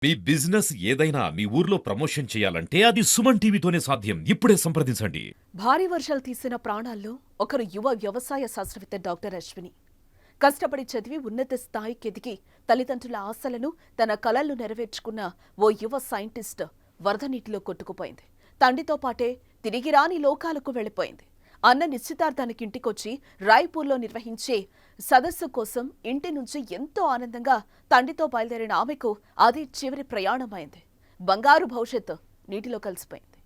మీ business ఏదైనా మీ ఊర్లో promotion చేయాలంటే అది సుమన్ టీవీతోనే సాధ్యం. ఇప్పుడే సంప్రదించండి. భారీ వర్షాలు తీసిన ప్రాణాల్లో ఒకరు యువ వ్యవసాయ శాస్త్రవేత్త డాక్టర్ అశ్విని. కష్టపడి చదివి ఉన్నత స్థాయికి ఎదిగి తల్లిదండ్రుల ఆశలను తన కలలను నెరవేర్చుకున్న ఓ యువ సైంటిస్ట్ వరద నీటిలో కొట్టుకుపోయింది. తండ్రితో పాటే తిరిగి రాని లోకాలకు వెళ్లిపోయింది. అన్న నిశ్చితార్థానికి ఇంటికొచ్చి రాయ్పూర్లో నిర్వహించే సదస్సు కోసం ఇంటి నుంచి ఎంతో ఆనందంగా తండ్రితో బయలుదేరిన ఆమెకు అది చివరి ప్రయాణమైంది. బంగారు భవిష్యత్తు నీటిలో కలిసిపోయింది.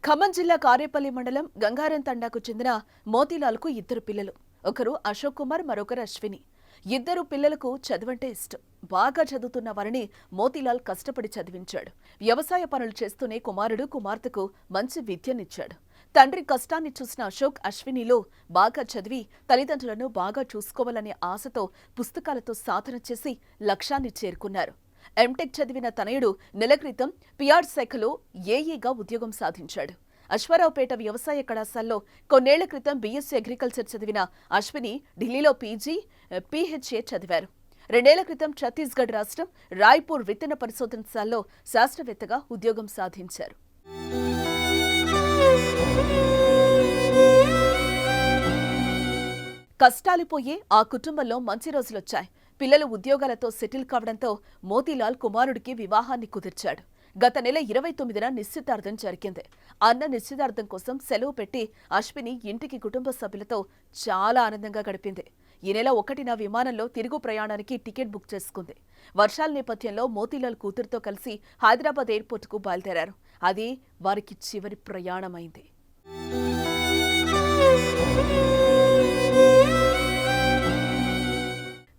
ఖమ్మం జిల్లా కారేపల్లి మండలం గంగారం తండాకు చెందిన మోతీలాల్కు ఇద్దరు పిల్లలు. ఒకరు అశోక్ కుమార్, మరొకరు అశ్విని. ఇద్దరు పిల్లలకు చదువంటే ఇష్టం. బాగా చదువుతున్న వారిని మోతీలాల్ కష్టపడి చదివించాడు. వ్యవసాయ పనులు చేస్తూనే కుమార్తెకు మంచి విద్యనిచ్చాడు. తండ్రి కష్టాన్ని చూసిన అశోక్ అశ్వినిలో బాగా చదివి తల్లిదండ్రులను బాగా చూసుకోవాలనే ఆశతో పుస్తకాలతో సాధన చేసి లక్ష్యాన్ని చేరుకున్నారు. ఎంటెక్ చదివిన తనయుడు నెల క్రితం పిఆర్ శాఖలో ఏఈగా ఉద్యోగం సాధించాడు. అశ్వారావుపేట వ్యవసాయ కళాశాలలో కొన్నేళ్ల క్రితం బీఎస్సీ అగ్రికల్చర్ చదివిన అశ్విని ఢిల్లీలో పీజీ, పీహెచ్ఏ చదివారు. 2 ఏళ్ల క్రితం ఛత్తీస్గఢ్ రాష్ట్రం రాయ్పూర్ విత్తన పరిశోధనశాలలో శాస్త్రవేత్తగా ఉద్యోగం సాధించారు. కష్టాలిపోయే ఆ కుటుంబంలో మంచి రోజులొచ్చాయి. పిల్లలు ఉద్యోగాలతో సెటిల్ కావడంతో మోతీలాల్ కుమారుడికి వివాహాన్ని కుదిర్చాడు. గత నెల 29న నిశ్చితార్థం జరిగింది. అన్న నిశ్చితార్థం కోసం సెలవు పెట్టి అశ్విని ఇంటికి కుటుంబ సభ్యులతో చాలా ఆనందంగా గడిపింది. ఈ నెల 1న విమానంలో తిరుగు ప్రయాణానికి టికెట్ బుక్ చేసుకుంది. వర్షాల నేపథ్యంలో మోతీలాల్ కూతురుతో కలిసి హైదరాబాద్ ఎయిర్పోర్టుకు బయలుదేరారు. అది వారికి చివరి ప్రయాణమైంది.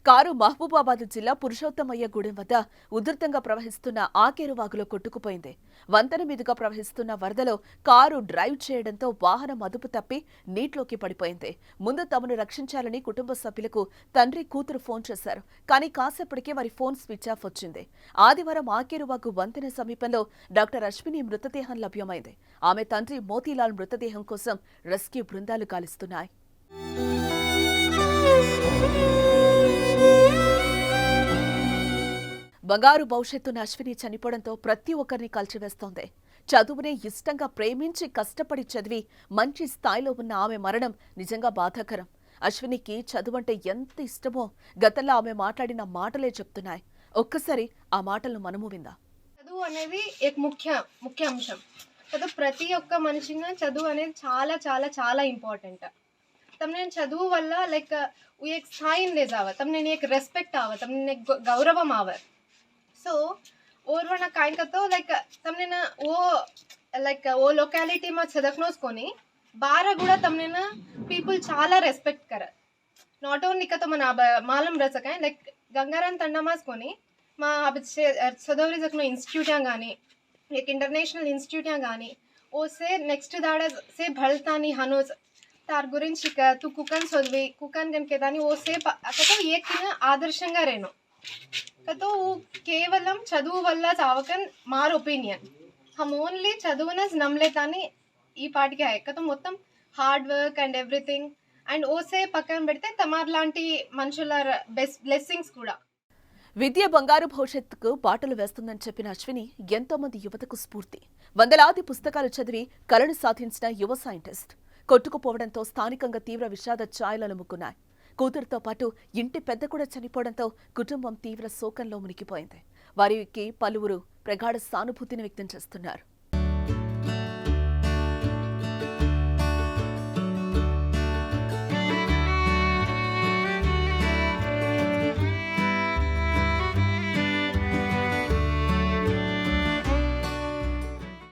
కారు మహబూబాబాద్ జిల్లా పురుషోత్తమయ్యగూడెం వద్ద ఉధృతంగా ప్రవహిస్తున్న ఆకేరు వాగులో కొట్టుకుపోయింది. వంతెన మీదుగా ప్రవహిస్తున్న వరదలో కారు డ్రైవ్ చేయడంతో వాహనం అదుపు తప్పి నీటిలోకి పడిపోయింది. ముందు తమను రక్షించాలని కుటుంబ సభ్యులకు తండ్రి, కూతురు ఫోన్ చేశారు. కానీ కాసేపటికే వారి ఫోన్ స్విచ్ ఆఫ్ వచ్చింది. ఆదివారం ఆకేరు వాగు వంతెన సమీపంలో డాక్టర్ అశ్విని మృతదేహం లభ్యమైంది. ఆమె తండ్రి మోతీలాల్ మృతదేహం కోసం రెస్క్యూ బృందాలు గాలిస్తున్నాయి. బంగారు భవిష్యత్తున్న అశ్విని చనిపోవడంతో ప్రతి ఒక్కరిని కలిచివేస్తోంది. చదువునే ఇష్టంగా ప్రేమించి కష్టపడి చదివి మంచి స్థాయిలో ఉన్న ఆమె మరణం నిజంగా బాధాకరం. అశ్వినికి చదువంటే ఎంత ఇష్టమో గతంలో ఆమె మాట్లాడిన మాటలే చెప్తున్నాయి. ఒక్కసారి ఆ మాటలను మనము విందాం. చదువు అనేది ముఖ్య అంశం కదా. ప్రతి ఒక్క మనిషిగా చదువు అనేది చాలా చాలా చాలా इम्पोर्टेंट है. तमने चदू वल्ला लाइक वो एक स्थाइन ले जावा, तमने एक रेस्पेक्ट आवा, तमने एक गौरवम आवा. सो और वना काइन करतो लाइक तमने ना वो लोकालिटी में चदकनोस कोनी बारा गुड़ा तमने ना पीपल चाला रेस्पेक्ट कर. नॉट ओनली का तो मन मालूम रह सके लाइक गंगाराम तंडामास कोनी మా చదవరి జక్నో ఇన్స్టిట్యూట్ గానీ एक इंटरनेशनल इंस्टीट्यूट गानी ओ से नेक्स्ट दाड़ से भलतानी हनोज तार गुरिंची तू कुकन चदवी कुकन गन के दानी ओ से कतो एक आदर्शंगा रेनो कतो केवलम चदुवु वल्ल चावकन मार ओपिनियन हम ओनली चदुवनस नमलेतानी ई पार्टी है कतो मोत्तम हार्ड वर्क अंड एवरीथिंग अंड ओ से पक्कन पेडिते तमार लांटी मनुषुल ब्लेस्सिंग्स कूडा. విద్య బంగారు భవిష్యత్తుకు బాటలు వేస్తుందని చెప్పిన అశ్విని ఎంతో మంది యువతకు స్ఫూర్తి. వందలాది పుస్తకాలు చదివి కలను సాధించిన యువ సైంటిస్ట్ కొట్టుకుపోవడంతో స్థానికంగా తీవ్ర విషాద ఛాయలు అలుముకున్నాయి. కూతురుతో పాటు ఇంటి పెద్ద కూడా చనిపోవడంతో కుటుంబం తీవ్ర శోకంలో మునిగిపోయింది. వారికి పలువురు ప్రగాఢ సానుభూతిని వ్యక్తం చేస్తున్నారు.